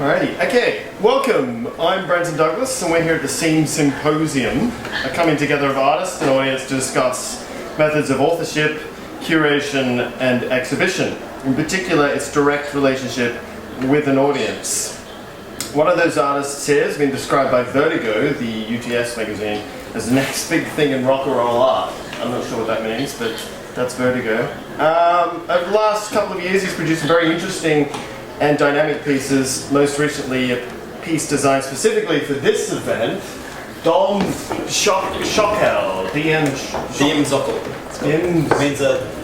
Alrighty, okay, welcome. I'm Brenton Douglas and we're here at the SEAM Symposium, a coming together of artists and audience to discuss methods of authorship, curation and exhibition. In particular, its direct relationship with an audience. One of those artists here has been described by Vertigo, the UTS magazine, as the next big thing in rock and roll art. I'm not sure what that means, but that's Vertigo. Over the last couple of years he's produced some very interesting and dynamic pieces, most recently a piece designed specifically for this event, Dem Sockle Sockle.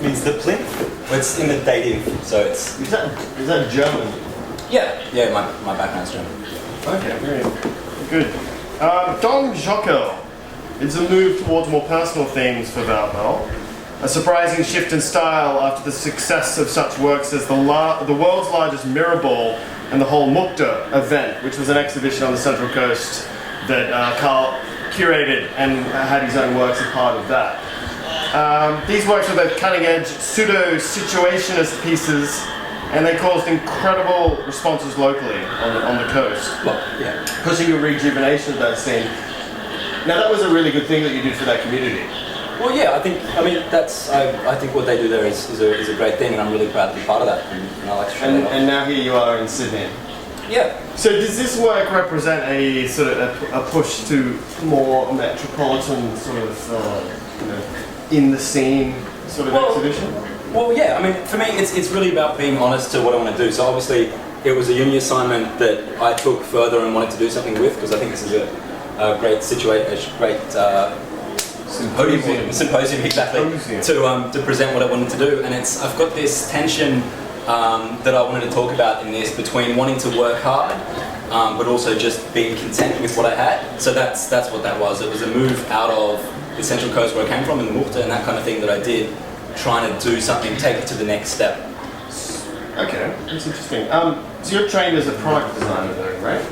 Means the plinth. It's in the dative, so it's. Is that German? Yeah. My background's German. Okay, very good. Dem Sockle is a move towards more personal themes for Valhall. A surprising shift in style after the success of such works as the world's largest mirror ball and the whole Mukta event, which was an exhibition on the Central Coast that Carl curated and had his own works as part of that. These works were both cutting-edge, pseudo-situationist pieces, and they caused incredible responses locally on the coast, pushing a rejuvenation of that scene. Now that was a really good thing that you did for that community. Well, yeah, I think what they do there is a great thing, and I'm really proud to be part of that. And I like to show that off. And now here you are in Sydney. Yeah. So does this work represent a sort of a push to more metropolitan sort of in the scene sort of exhibition? Well, yeah. I mean, for me, it's really about being honest to what I want to do. So obviously, it was a uni assignment that I took further and wanted to do something with, because I think this is a great situation, great. Symposium, exactly. To present what I wanted to do, and I've got this tension that I wanted to talk about in this between wanting to work hard, but also just being content with what I had. So that's what that was. It was a move out of the Central Coast where I came from, in the Mukta and that kind of thing that I did, trying to do something, take it to the next step. Okay, that's interesting. So you're trained as a product designer, though, right?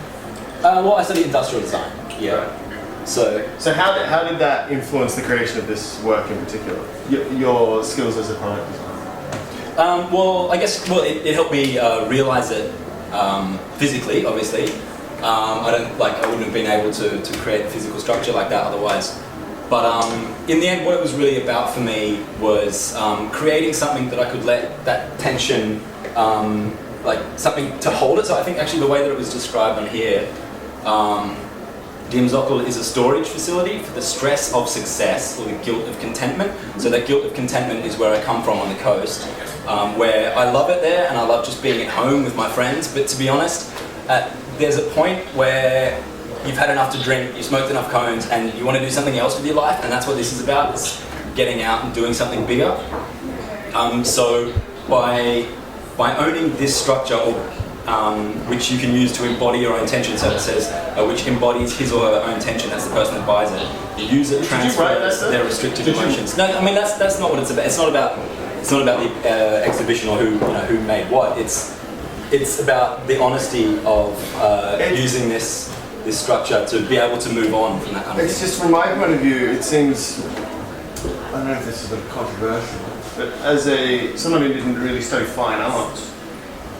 Well, I studied industrial design. Yeah. Right. So how did that influence the creation of this work in particular? Your skills as a product designer? Well, I guess it helped me realize it physically. Obviously, I wouldn't have been able to create a physical structure like that otherwise. But in the end, what it was really about for me was creating something that I could let that tension, like something to hold it. So I think actually the way that it was described on here. Dem Sockle is a storage facility for the stress of success or the guilt of contentment. So that guilt of contentment is where I come from on the coast, where I love it there and I love just being at home with my friends. But to be honest, there's a point where you've had enough to drink, you've smoked enough cones, and you want to do something else with your life, and that's what this is about, is getting out and doing something bigger. So by owning this structure, which you can use to embody your own tension, so it says, which embodies his or her own tension, that's the person that buys it. The user transfers their restricted emotions. No, I mean that's not what it's about. It's not about the exhibition or who made what. It's about the honesty of using this structure to be able to move on from that kind of thing. It's just from my point of view, it seems, I don't know if this is a bit controversial, but as someone who didn't really study fine art,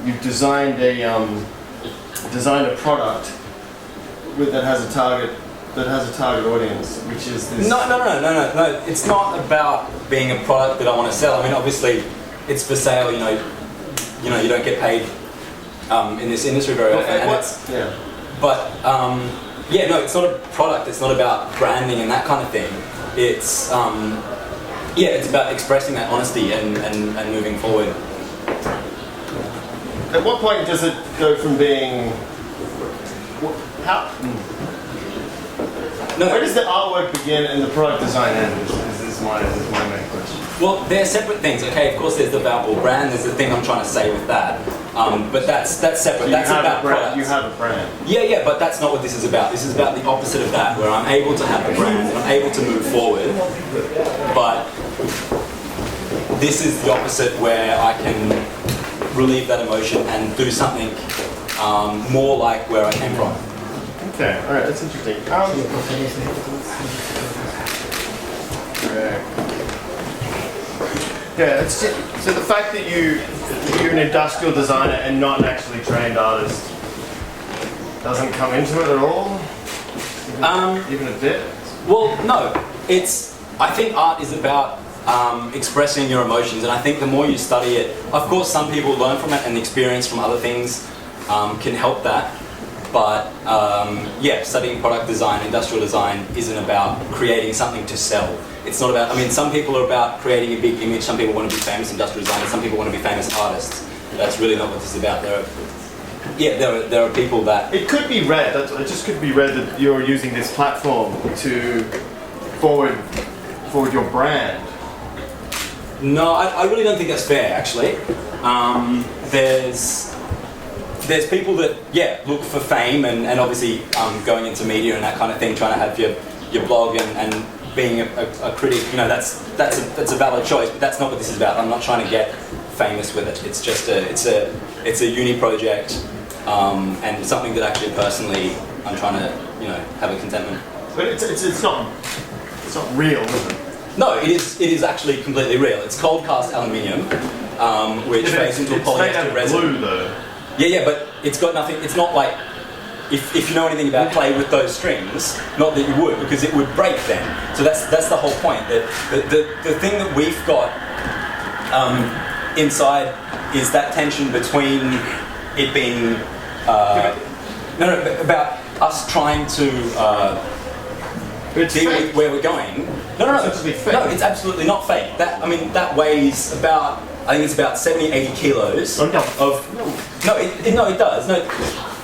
you've designed a product that has a target audience, which is this. No. It's not about being a product that I want to sell. I mean, obviously, it's for sale. You don't get paid in this industry very often. But it's not a product. It's not about branding and that kind of thing. It's it's about expressing that honesty and moving forward. At what point does it go from being... Where does the artwork begin and the product design end? Is my main question. Well, they're separate things. Okay, of course there's the Valhall brand, there's the thing I'm trying to say with that. But that's separate. So that's about products. You have a brand. Yeah, but that's not what this is about. This is about the opposite of that, where I'm able to have a brand and I'm able to move forward. But this is the opposite, where I can relieve that emotion and do something more like where I came from. Okay, alright, that's interesting. Yeah, it's just, so the fact that you're an industrial designer and not an actually trained artist, doesn't come into it at all? Even a bit? Well, no. I think art is about expressing your emotions, and I think the more you study it, of course some people learn from it and experience from other things can help that. But yeah, studying product design, industrial design isn't about creating something to sell. It's not about, I mean, some people are about creating a big image, some people want to be famous industrial designers, some people want to be famous artists. That's really not what this is about. There are people that... It could be read, it just could be read that you're using this platform to forward your brand. No, I really don't think that's fair, actually. There's people that, yeah, look for fame and obviously going into media and that kind of thing, trying to have your blog and being a critic, you know, that's a valid choice, but that's not what this is about. I'm not trying to get famous with it. It's just it's a uni project and something that actually personally I'm trying to, you know, have a contentment. But it's not real, is it? No, it is actually completely real. It's cold cast aluminium, which fades into a polyester resin. Glue though. Yeah, but it's got nothing. It's not like if you know anything about clay with those strings. Not that you would, because it would break then. So that's the whole point. That the thing that we've got inside is that tension between it being about us trying to deal with where we're going. No, it's absolutely not fake. That weighs about, I think it's about 70, 80 kilos of... No, it does. No,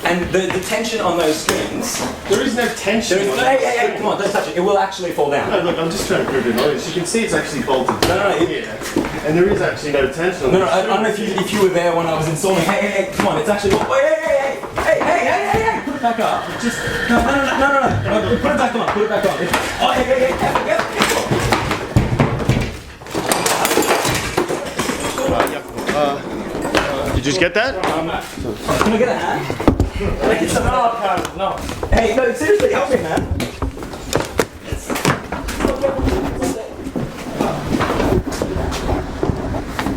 and the tension on those strings... There is no tension. Hey, come on, don't touch it. It will actually fall down. No, look, I'm just trying to prove your knowledge. You can see it's actually bolted No. here. And there is actually no tension on No, I don't know if you were there when I was installing. Hey, come on, it's actually... Hey, put it back up. Just... No. Put it back on, Oh, hey, careful. Did you just get that? Can I get a hand? No. Hey, no, seriously, help me, man.